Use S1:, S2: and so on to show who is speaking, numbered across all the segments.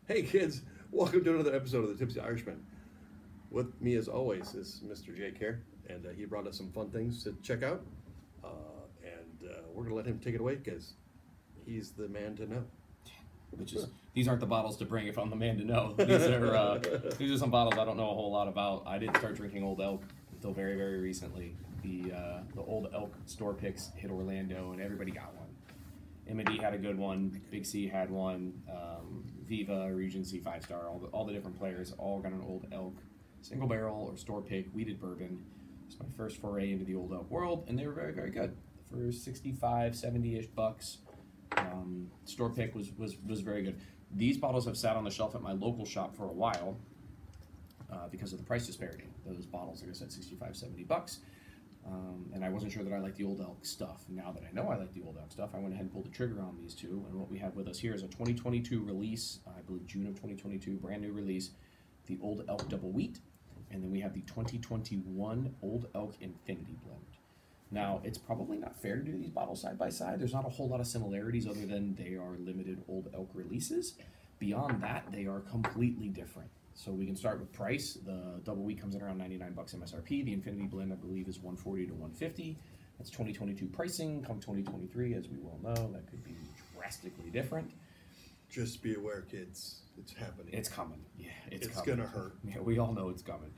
S1: Hey kids, welcome to another episode of the Tipsy Irishman. With me as always is Mr. Jake here, and he brought us some fun things to check out. We're gonna let him take it away because he's the man to know.
S2: Which is, these aren't the bottles to bring if I'm the man to know. These are some bottles I don't know a whole lot about. I didn't start drinking Old Elk until very, very recently. The Old Elk store picks hit Orlando, and everybody got one. M&D had a good one. Big C had one. Viva, Regency, 5-star, all the different players all got an Old Elk single barrel or store pick weeded bourbon. It's my first foray into the Old Elk world, and they were very, very good for 65, 70-ish bucks. Store pick was very good. These bottles have sat on the shelf at my local shop for a while because of the price disparity. Those bottles, like I said, 65, 70 bucks. And I wasn't sure that I liked the Old Elk stuff. Now that I know I like the Old Elk stuff, I went ahead and pulled the trigger on these two. And what we have with us here is a 2022 release, I believe June of 2022, brand new release, the Old Elk Double Wheat. And then we have the 2021 Old Elk Infinity Blend. Now, it's probably not fair to do these bottles side by side. There's not a whole lot of similarities other than they are limited Old Elk releases. Beyond that, they are completely different. So we can start with price. The Double Wheat comes in around 99 bucks MSRP. The Infinity Blend, I believe, is 140 to 150. That's 2022 pricing. Come 2023, as we well know, that could be drastically different.
S1: Just be aware, kids. It's happening.
S2: It's coming. Yeah, it's
S1: coming. Gonna hurt.
S2: Yeah, we all know it's coming.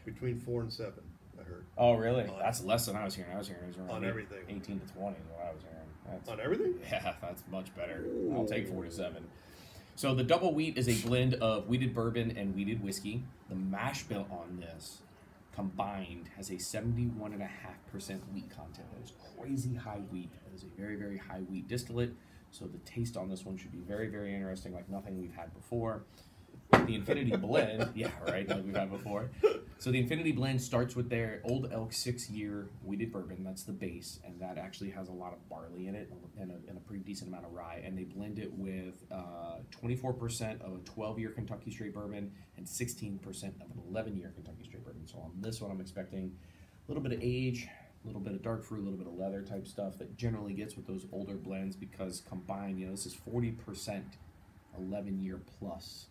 S1: Between 4 and 7, I heard.
S2: Oh, really? That's less than I was hearing. I was hearing it was around
S1: on everything.
S2: 18 to 20 is what I was hearing. That's,
S1: on everything?
S2: Yeah, that's much better.
S1: Ooh.
S2: I'll take 4 to 7. So the Double Wheat is a blend of weeded bourbon and weeded whiskey. The mash bill on this combined has a 71.5% wheat content. That is crazy high wheat. That is a very, very high wheat distillate. So the taste on this one should be very, very interesting, like nothing we've had before. The Infinity Blend, yeah, right, like we've had before. So the Infinity Blend starts with their Old Elk 6-year weeded bourbon. That's the base, and that actually has a lot of barley in it and a pretty decent amount of rye. And they blend it with 24% of a 12-year Kentucky straight bourbon and 16% of an 11-year Kentucky straight bourbon. So on this one, I'm expecting a little bit of age, a little bit of dark fruit, a little bit of leather type stuff that generally gets with those older blends because combined, this is 40% 11-year plus.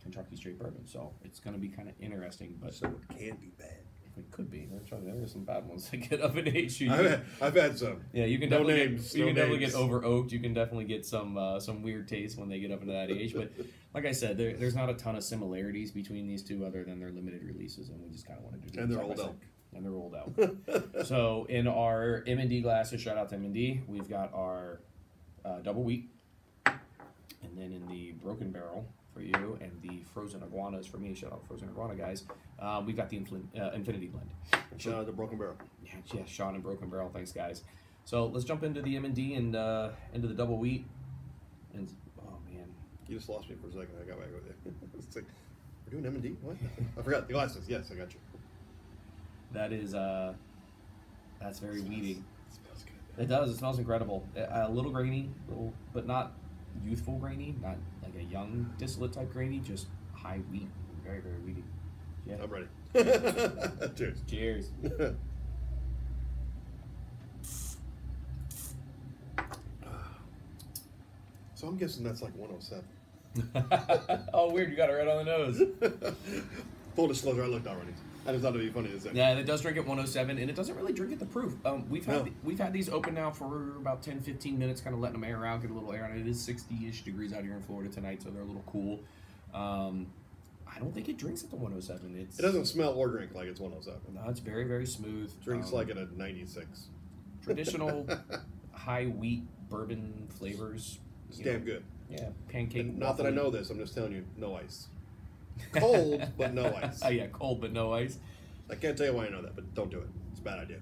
S2: Kentucky straight bourbon, so it's going to be kind of interesting. But
S1: so it can be bad.
S2: It could be. There's some bad ones that get up in age.
S1: I've had some.
S2: Yeah, you can definitely get over oaked. You can definitely get some weird taste when they get up into that age. But like I said, there's not a ton of similarities between these two other than their limited releases, and we just kind of want to do.
S1: And they're Old Elk.
S2: And they're Old Elk. So in our M&D glasses, shout out to M&D, we've got our Double Wheat, and then in the Broken Barrel for you, and the Frozen Iguanas for me. Shout out Frozen Iguana guys. We've got the Infinity Blend.
S1: Shout out to Broken Barrel.
S2: Yeah, Sean and Broken Barrel. Thanks guys. So let's jump into the M&D and into the Double Wheat. And oh man,
S1: you just lost me for a second. I got back with you. It's like, we're doing M&D. What? I forgot the glasses. Yes, I got you.
S2: That is that's very weedy.
S1: It smells good.
S2: It does. It smells incredible. A little grainy, but not youthful grainy, not like a young distillate type grainy, just high wheat, very, very weedy. Yeah.
S1: I'm ready. Cheers.
S2: Cheers.
S1: So I'm guessing that's like 107.
S2: Oh, weird. You got it right on the nose.
S1: Full disclosure, I looked already. I just thought it'd be funny to say.
S2: Yeah, it does drink at 107, and it doesn't really drink at the proof. We've had these open now for about 10-15 minutes, kind of letting them air out, get a little air on it. It is 60-ish degrees out here in Florida tonight, so they're a little cool. I don't think it drinks at the 107. It
S1: doesn't smell or drink like it's 107.
S2: No, it's very, very smooth.
S1: Drinks like at a 96.
S2: Traditional high wheat bourbon flavors.
S1: It's damn good.
S2: Yeah, pancake.
S1: And not that I know this, I'm just telling you, no ice. Cold, but no ice.
S2: Oh yeah, cold but no ice.
S1: I can't tell you why I know that, but don't do it. It's a bad idea.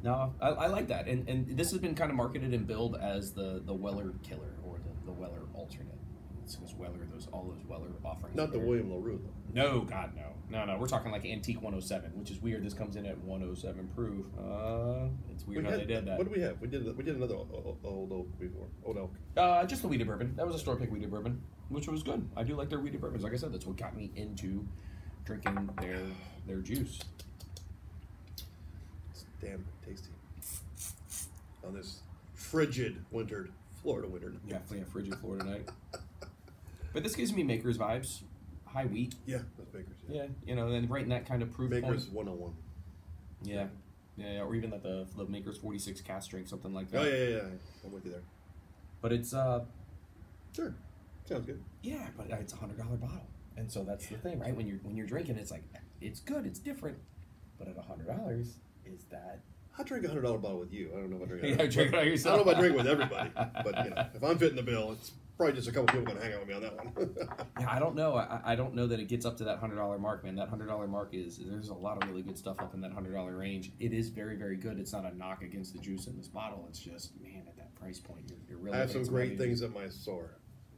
S2: No, I like that, and this has been kind of marketed and billed as the Weller killer or the Weller alternate. It's because Weller, all those Weller offerings.
S1: Not the William LaRue though.
S2: No, God, no. We're talking like antique 107, which is weird. This comes in at 107 proof. It's weird how they did that.
S1: What do we have? We did another Old Oak before. Old Elk.
S2: Just the weeded bourbon. That was a store pick weeded bourbon, which was good. I do like their weeded bourbons. Like I said, that's what got me into drinking their juice.
S1: It's damn tasty. On this frigid Florida winter.
S2: Yeah, frigid Florida night. But this gives me Maker's vibes. High wheat.
S1: Yeah, that's Maker's.
S2: Yeah, you know, and right in that kind of proof
S1: Maker's
S2: point.
S1: 101.
S2: Yeah. Yeah, or even the Maker's 46 cask strength, something like that.
S1: Oh, yeah. I'm with you there.
S2: But it's,
S1: Sure. Sounds good.
S2: yeah, but it's a $100 bottle. And so that's the thing, right? When you're drinking, it's like, it's good, it's different. But at $100, is that...
S1: I drink a $100 bottle with you. I don't know if I drink it.
S2: Yeah, drink it on yourself.
S1: I don't know if I drink it with everybody. But, you know, if I'm fitting the bill, it's probably just a couple people going to hang out with me on that one.
S2: Yeah, I don't know. I don't know that it gets up to that $100 mark, man. That $100 mark there's a lot of really good stuff up in that $100 range. It is very, very good. It's not a knock against the juice in this bottle. It's just, man, at that price point, you're really...
S1: I have some great things at my store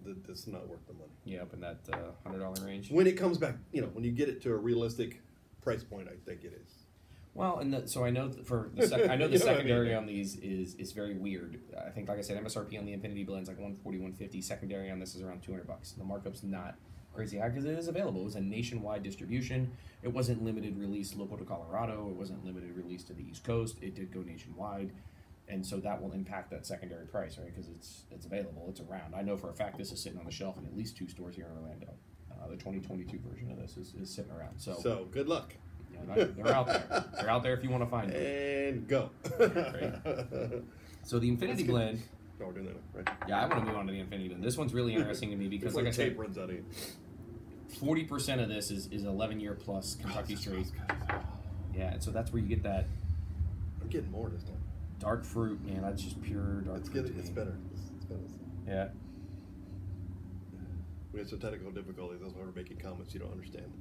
S1: that's not worth the money.
S2: Yeah, up in that $100 range.
S1: When it comes back, you know, when you get it to a realistic price point, I think it is.
S2: Well, and so I know for the I know the secondary on these is very weird. I think, like I said, MSRP on the Infinity Blend's like $140, $150. Secondary on this is around $200. The markup's not crazy high because it is available. It was a nationwide distribution. It wasn't limited release local to Colorado. It wasn't limited release to the East Coast. It did go nationwide, and so that will impact that secondary price, right? Because it's available. It's around. I know for a fact this is sitting on the shelf in at least 2 stores here in Orlando. The 2022 version of this is sitting around. So
S1: good luck.
S2: Yeah, they're out there. They're out there if you want to find them.
S1: And go.
S2: Right. So the Infinity Blend.
S1: No, we're doing that, right?
S2: Yeah, I want to move on to the Infinity Blend. This one's really interesting to me because, like I said, 40% of this is 11-year plus Kentucky Straight. Yeah, and so that's where you get that.
S1: I'm getting more this time.
S2: Dark fruit, man. That's just pure dark fruit.
S1: It's better. It's better.
S2: Yeah.
S1: We have some technical difficulties. That's why we're making comments you don't understand.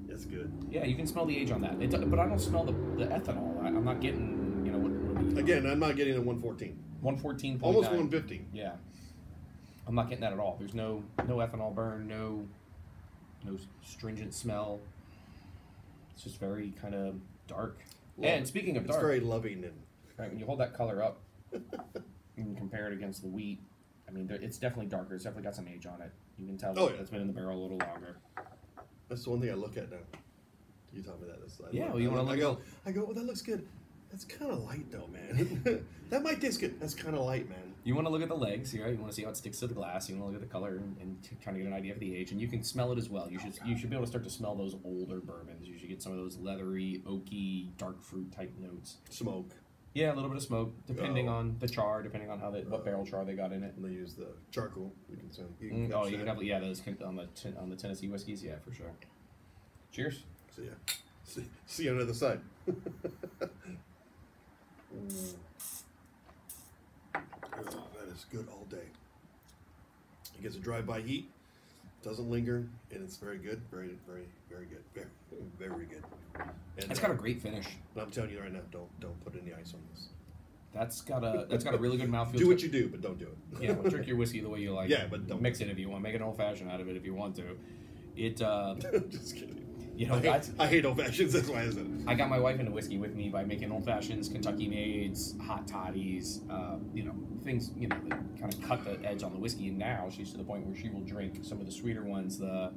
S1: It's good.
S2: Yeah, you can smell the age on that. But I don't smell the ethanol. I'm not getting, you know, what
S1: Again, I'm not getting a 114.
S2: 114.9.
S1: Almost 115.
S2: Yeah. I'm not getting that at all. There's no ethanol burn, no stringent smell. It's just very kind of dark. And speaking of dark,
S1: it's very loving and
S2: right, when you hold that color up and compare it against the wheat, I mean, it's definitely darker. It's definitely got some age on it. You can tell it's been in the barrel a little longer.
S1: That's the one thing I look at now. You taught me that.
S2: You want to look?
S1: I go, well, that looks good. That's kind of light, though, man. That might taste good. That's kind of light, man.
S2: You want to look at the legs, right? You want to see how it sticks to the glass. You want to look at the color and kind of get an idea of the age, and you can smell it as well. You should be able to start to smell those older bourbons. You should get some of those leathery, oaky, dark fruit type notes.
S1: Smoke.
S2: Yeah, a little bit of smoke, depending on the char, depending on what barrel char they got in it.
S1: And they use the charcoal. You can
S2: you can definitely those on the Tennessee whiskeys, yeah, for sure. Cheers.
S1: So yeah, see you on the other side. That is good all day. It gets a drive-by heat, doesn't linger, and it's very good. Very, very, very good. Very, very good. And
S2: it's got a great finish.
S1: And I'm telling you right now, don't put any ice on this.
S2: That's got a really good mouthfeel.
S1: Do what you do, but don't do it.
S2: Yeah, well, drink your whiskey the way you like.
S1: Yeah, but don't
S2: mix it if you want. Make an old fashioned out of it if you want to.
S1: Just kidding.
S2: You know,
S1: I hate old fashions. That's why I said it.
S2: I got my wife into whiskey with me by making old fashions, Kentucky maids, hot toddies, you know, things that kind of cut the edge on the whiskey. And now she's to the point where she will drink some of the sweeter ones, the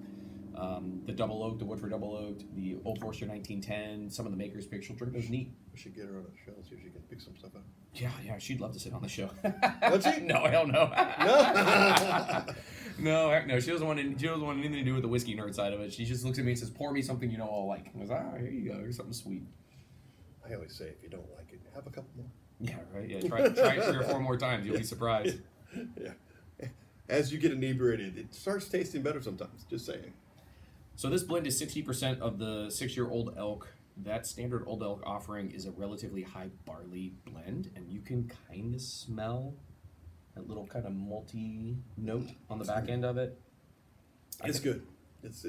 S2: double oaked, the Woodford double oaked, the Old Forester 1910, some of the Maker's Pick. She'll drink those neat.
S1: We should get her on a show and see if she can pick some stuff out.
S2: Yeah, she'd love to sit on the show.
S1: Would she?
S2: No, hell no.
S1: No.
S2: No, she doesn't want anything to do with the whiskey nerd side of it. She just looks at me and says, "Pour me something you know I'll like." And I goes, "Here you go. Here's something sweet."
S1: I always say, if you don't like it, have a couple more.
S2: Yeah, right. Yeah, try it 3 or 4 more times. You'll be surprised.
S1: Yeah. As you get inebriated, it starts tasting better sometimes. Just saying.
S2: So this blend is 60% of the 6-year-old elk. That standard Old Elk offering is a relatively high barley blend, and you can kind of smell that little kind of malty note on the back end of it.
S1: It's good. It's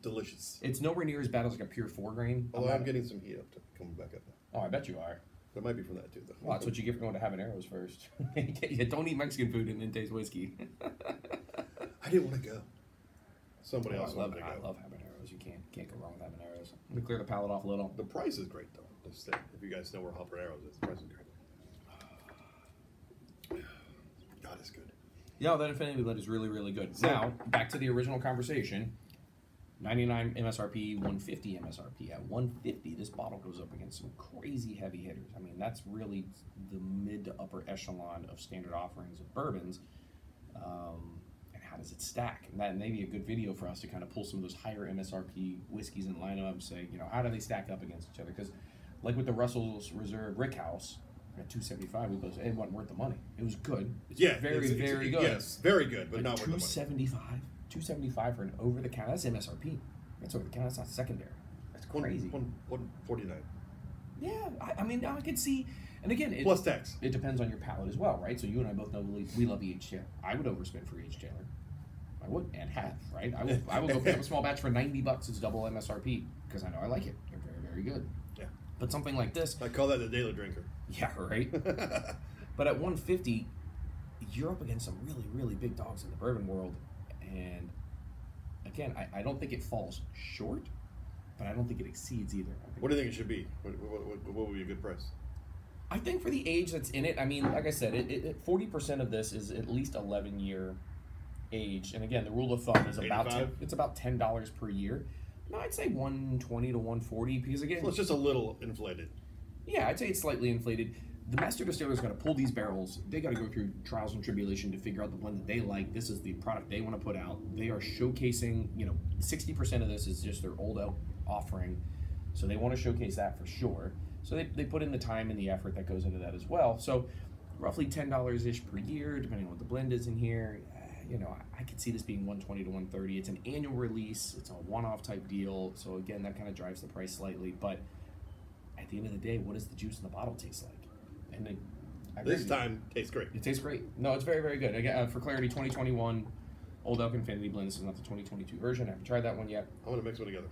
S1: delicious.
S2: It's nowhere near as bad as like a pure 4 grain.
S1: Although I'm getting some heat up coming back up.
S2: Oh, I bet you are.
S1: It might be from that too, though.
S2: Well, that's what you get for going to habaneros first. Yeah, don't eat Mexican food and then taste whiskey.
S1: I didn't want to go. Somebody else wanted to go.
S2: I love habaneros. You can't go wrong with habaneros. Let me clear the palate off a little.
S1: The price is great, though. Just saying, if you guys know where habaneros is, the price is great. God, it's good.
S2: Yeah, that Infinity Blend is really, really good. Now, back to the original conversation. 99 MSRP, 150 MSRP. At 150, this bottle goes up against some crazy heavy hitters. I mean, that's really the mid to upper echelon of standard offerings of bourbons. how does it stack? And that may be a good video for us to kind of pull some of those higher MSRP whiskeys and line them up and say, how do they stack up against each other? Because like with the Russell's Reserve Rickhouse at $275, we both said it wasn't worth the money. It was good. It's very good.
S1: Yes, very good, but not worth the money.
S2: $275 for an over the counter. That's MSRP. That's over the counter. That's not secondary. That's crazy.
S1: $149.
S2: Yeah, I mean, I could see, and again,
S1: plus tax.
S2: It depends on your palate as well, right? So you and I both know we love E.H. Taylor. I would overspend for E.H. Taylor. I would, and have, right? I will go pick up a small batch for $90. It's double MSRP because I know I like it. They're very, very good.
S1: Yeah.
S2: But something like this,
S1: I call that a daily drinker.
S2: Yeah, right. But at $150, you're up against some really, really big dogs in the bourbon world, and again, I don't think it falls short, but I don't think it exceeds either.
S1: What do you think it should be? What would be a good price?
S2: I think for the age that's in it, I mean, like I said, 40% of this is at least 11-year age, and again, the rule of thumb is about $10 per year. No, I'd say 120 to 140 because again,
S1: so it's just a little inflated.
S2: Yeah, I'd say it's slightly inflated. The master distiller is going to pull these barrels. They got to go through trials and tribulation to figure out the blend that they like. This is the product they want to put out. They are showcasing, 60% of this is just their old elk offering. So they want to showcase that for sure. So they put in the time and the effort that goes into that as well. So roughly $10-ish per year, depending on what the blend is in here. I could see this being 120 to 130. It's an annual release. It's a one-off type deal. So again, that kind of drives the price slightly. But at the end of the day, what does the juice in the bottle taste like? And
S1: this time tastes great.
S2: It tastes great. No, it's very, very good. Again, for clarity, 2021 Old Elk Infinity Blend. This is not the 2022 version. I haven't tried that one yet.
S1: I'm gonna mix one together.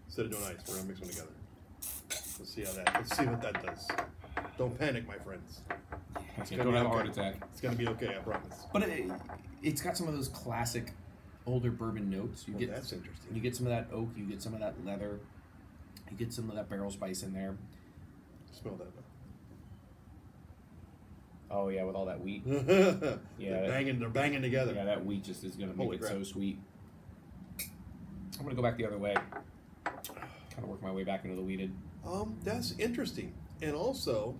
S1: Instead of doing ice, we're gonna mix one together. Let's see what that does. Don't panic, my friends.
S2: Don't have a heart attack.
S1: It's gonna be okay, I promise.
S2: But it's got some of those classic older bourbon notes.
S1: That's interesting.
S2: You get some of that oak. You get some of that leather. You get some of that barrel spice in there.
S1: Smell that.
S2: Oh yeah, with all that wheat.
S1: Yeah, they're banging together.
S2: Yeah, that wheat just is gonna make it so sweet. I'm gonna go back the other way. Kind of work my way back into the wheated.
S1: That's interesting, and also,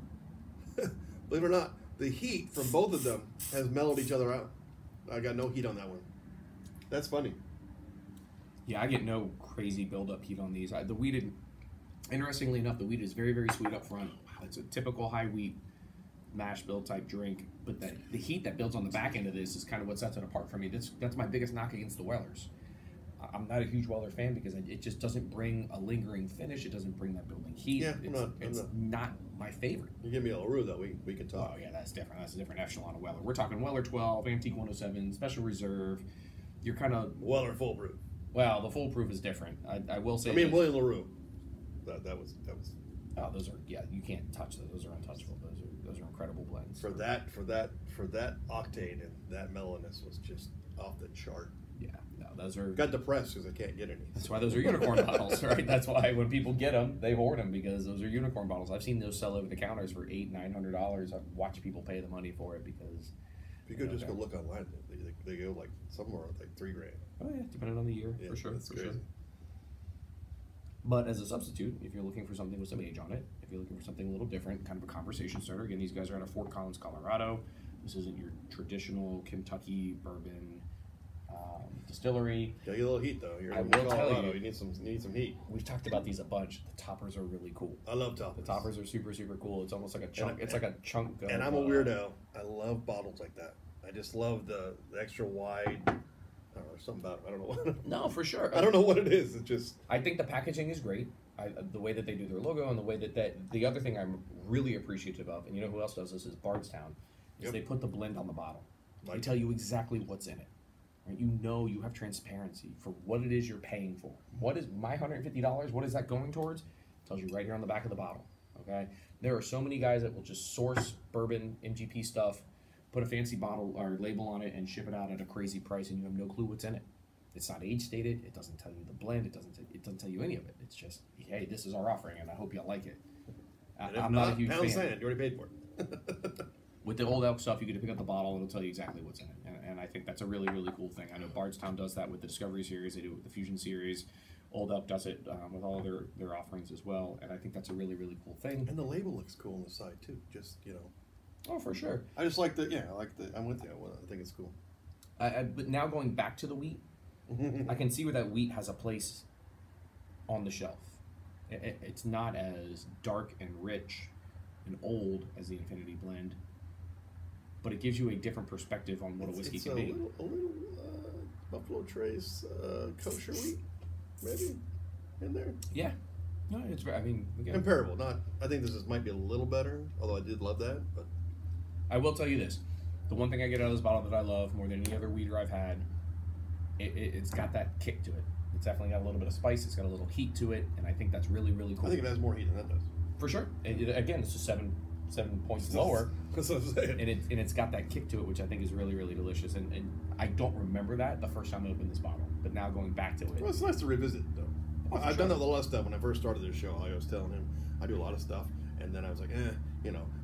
S1: believe it or not, the heat from both of them has mellowed each other out. I got no heat on that one. That's funny.
S2: Yeah, I get no crazy build-up heat on these. The wheated, interestingly enough, the wheat is very, very sweet up front. It's a typical high wheat mash bill type drink, but the heat that builds on the back end of this is kind of what sets it apart for me. That's my biggest knock against the Wellers. I'm not a huge Weller fan because it just doesn't bring a lingering finish. It doesn't bring that building heat.
S1: Yeah,
S2: it's not my favorite.
S1: You give me a LaRue, though, we can talk.
S2: Oh, yeah, that's different. That's a different echelon of Weller. We're talking Weller 12, Antique 107, Special Reserve. You're kind of...
S1: Weller Full Proof.
S2: Well, the Full Proof is different. I will say...
S1: William LaRue. That was...
S2: Oh, those are... Yeah, you can't touch those. Those are untouchable. Those are incredible blends.
S1: For that octane and that mellowness was just off the chart.
S2: Yeah, no, those are...
S1: Got depressed because I can't get any.
S2: That's why those are unicorn bottles, right? That's why when people get them, they hoard them because those are unicorn bottles. I've seen those sell over the counters for $800-900. I've watched people pay the money for it because...
S1: If you could just go look online, they go like somewhere like $3,000.
S2: Oh yeah, depending on the year,
S1: yeah,
S2: for sure.
S1: That's crazy.
S2: Sure. But as a substitute, if you're looking for something with some age on it, if you're looking for something a little different, kind of a conversation starter, again, these guys are out of Fort Collins, Colorado. This isn't your traditional Kentucky bourbon distillery.
S1: Got a little heat though. You're in Colorado. You need some heat.
S2: We've talked about these a bunch. The toppers are really cool.
S1: I love toppers.
S2: The toppers are super, super cool. It's almost like a chunk. It's like a chunk.
S1: And I'm a weirdo. I love bottles like that. I just love the extra wide. I don't know, something about it. I don't know what.
S2: No, for sure.
S1: I don't know what it is. It's just.
S2: I think the packaging is great. The way that they do their logo and the way that the other thing I'm really appreciative of, and you know who else does this is Bardstown, is they put the blend on the bottle. They tell you exactly what's in it. Right? You have transparency for what it is you're paying for. What is my $150? What is that going towards? It tells you right here on the back of the bottle. Okay. There are so many guys that will just source bourbon, MGP stuff, put a fancy bottle or label on it, and ship it out at a crazy price, and you have no clue what's in it. It's not age stated. It doesn't tell you the blend. It doesn't tell you any of it. It's just, hey, this is our offering, and I hope you like it. I'm not a huge fan.
S1: Sand, you already paid for it.
S2: With the Old Elk stuff, you get to pick up the bottle, and it'll tell you exactly what's in it. And I think that's a really, really cool thing. I know Bardstown does that with the Discovery series. They do it with the Fusion series. Old Elk does it with all their offerings as well. And I think that's a really, really cool thing.
S1: And the label looks cool on the side, too. Just,
S2: Oh, for sure.
S1: I just like I'm with you. I think it's cool.
S2: But now going back to the wheat, I can see where that wheat has a place on the shelf. It's not as dark and rich and old as the Infinity Blend, but it gives you a different perspective on what a whiskey can be.
S1: A little Buffalo Trace kosher wheat, maybe, in there.
S2: Yeah. No, it's. I mean, again,
S1: comparable. Not. I think this might be a little better, although I did love that. But
S2: I will tell you this: the one thing I get out of this bottle that I love more than any other weeder I've had, it's got that kick to it. It's definitely got a little bit of spice. It's got a little heat to it, and I think that's really, really cool.
S1: I think it has more heat than that does.
S2: For sure. Again, it's just seven points lower.
S1: That's what I'm saying.
S2: And it's got that kick to it, which I think is really, really delicious. And I don't remember that the first time I opened this bottle, but now going back to it.
S1: Well, it's nice to revisit, though. I've done that with a lot of stuff. When I first started this show, I was telling him I do a lot of stuff, and then I was like,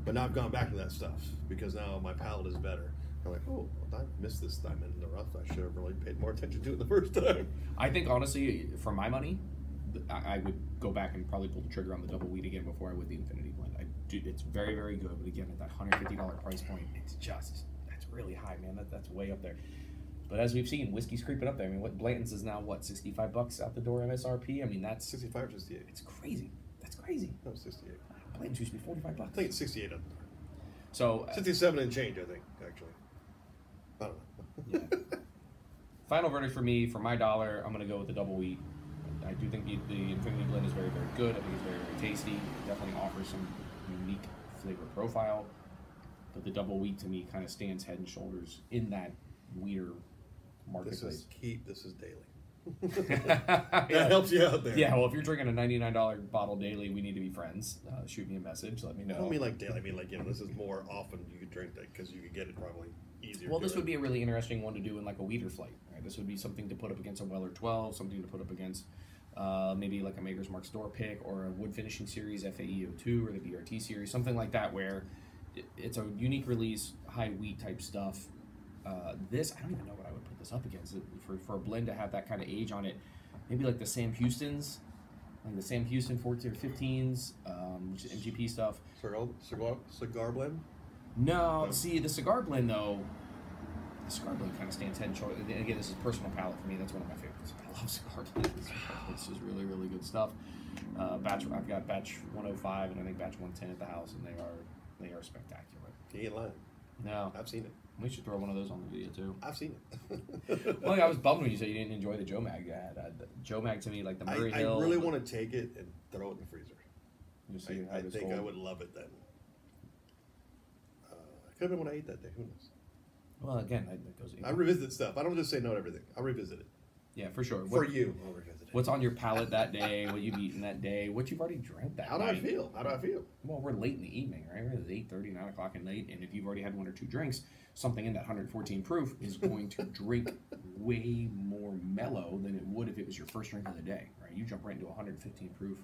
S1: but now I've gone back to that stuff because now my palate is better. I'm like, oh, I missed this diamond in the rough. I should have really paid more attention to it the first time.
S2: I think, honestly, for my money, I would go back and probably pull the trigger on the double wheat again before I would the Infinity Blend. It's very, very good, but again, at that $150 price point, that's really high, man. That's way up there. But as we've seen, whiskey's creeping up there. I mean, what Blanton's is now, what, $65 out the door MSRP? I mean, that's
S1: 65 or 68.
S2: It's crazy. That's crazy.
S1: No, 68.
S2: Blanton's used to be $45.
S1: I think it's 68 up there.
S2: So
S1: 67 and change, I think, actually. I don't know.
S2: Yeah. Final verdict for me, for my dollar, I'm going to go with the double wheat. I do think the Infinity Blend is very, very good. I think it's very, very tasty. It definitely offers some unique flavor profile. But the double wheat, to me, kind of stands head and shoulders in that weeder marketplace.
S1: This is daily. That helps you out there.
S2: Yeah, well, if you're drinking a $99 bottle daily, we need to be friends. Shoot me a message. Let me know.
S1: I don't mean like daily. I mean like, this is more often you could drink that because you could get it probably easier.
S2: Well, this would be a really interesting one to do in like a weeder flight. Right? This would be something to put up against a Weller 12, something to put up against maybe like a Maker's Mark store pick or a wood finishing series FAE02 or the BRT series, something like that where it's a unique release, high wheat type stuff. This, I don't even know what I would put this up against. For a blend to have that kind of age on it, maybe like the Sam Houston's, like the Sam Houston 14 or 15s, which is MGP stuff.
S1: Cigar blend?
S2: No, see, the cigar blend, though, the cigar blend kind of stands head and shoulders. Again, this is personal palate for me. That's one of my favorites. I love cigar blends. This is really, really good stuff. I've got batch 105 and I think batch 110 at the house, and they are spectacular.
S1: You ain't lying.
S2: No.
S1: I've seen it.
S2: We should throw one of those on the video, too.
S1: I've seen it.
S2: Well, I was bummed when you said you didn't enjoy the Joe Mag you had. Joe Mag, to me, like the Murray Hill.
S1: I really want to take it and throw it in the freezer. I think
S2: cold.
S1: I would love it then. Could have been when I ate that day. Who knows?
S2: Well, again, that goes.
S1: I revisit stuff. I don't just say no to everything. I revisit it.
S2: Yeah, for sure.
S1: For you, I'll revisit it.
S2: What's on your palate that day? What you've eaten that day? What you've already drank that
S1: night? How do I feel?
S2: Well, we're late in the evening, right? We're at 8:30, 9 o'clock at night, and if you've already had one or two drinks, something in that 114 proof is going to drink way more mellow than it would if it was your first drink of the day, right? You jump right into 115 proof,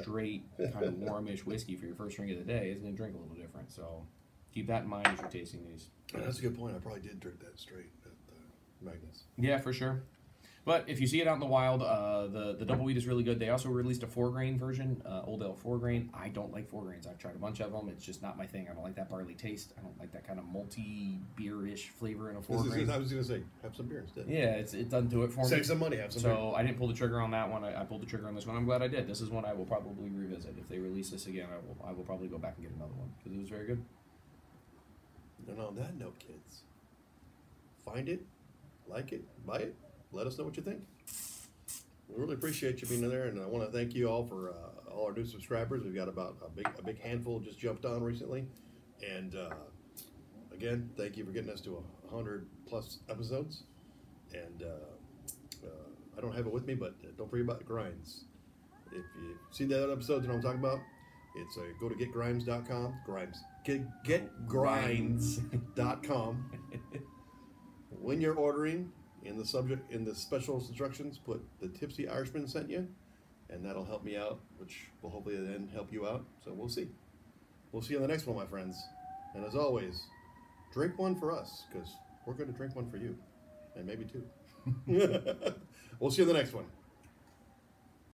S2: straight kind of warmish whiskey for your first drink of the day. It's going to drink a little different, so keep that in mind as you're tasting these.
S1: That's a good point. I probably did drink that straight at Magnus.
S2: Yeah, for sure. But if you see it out in the wild, the double wheat is really good. They also released a 4-grain version, Old Ale 4-grain. I don't like 4 grains. I've tried a bunch of them. It's just not my thing. I don't like that barley taste. I don't like that kind of malty beer-ish flavor in a 4-grain.
S1: I was going to say, have some beer instead.
S2: Yeah, it doesn't do it for me.
S1: Save some money, have some beer.
S2: So I didn't pull the trigger on that one. I pulled the trigger on this one. I'm glad I did. This is one I will probably revisit. If they release this again, I will probably go back and get another one because it was very good.
S1: And on that note, kids, find it, like it, buy it. Let us know what you think. We really appreciate you being there, and I want to thank you all for all our new subscribers. We've got about a big handful just jumped on recently, and again, thank you for getting us to 100+ episodes. And I don't have it with me, but don't forget about grinds. If you see the other episodes that I'm talking about, it's go to getgrimes.com. Getgrinds.com. When you're ordering, in the special instructions, put the Tipsy Irishman sent you, and that'll help me out, which will hopefully then help you out. So we'll see. We'll see you on the next one, my friends. And as always, drink one for us, because we're going to drink one for you, and maybe two. We'll see you on the next one.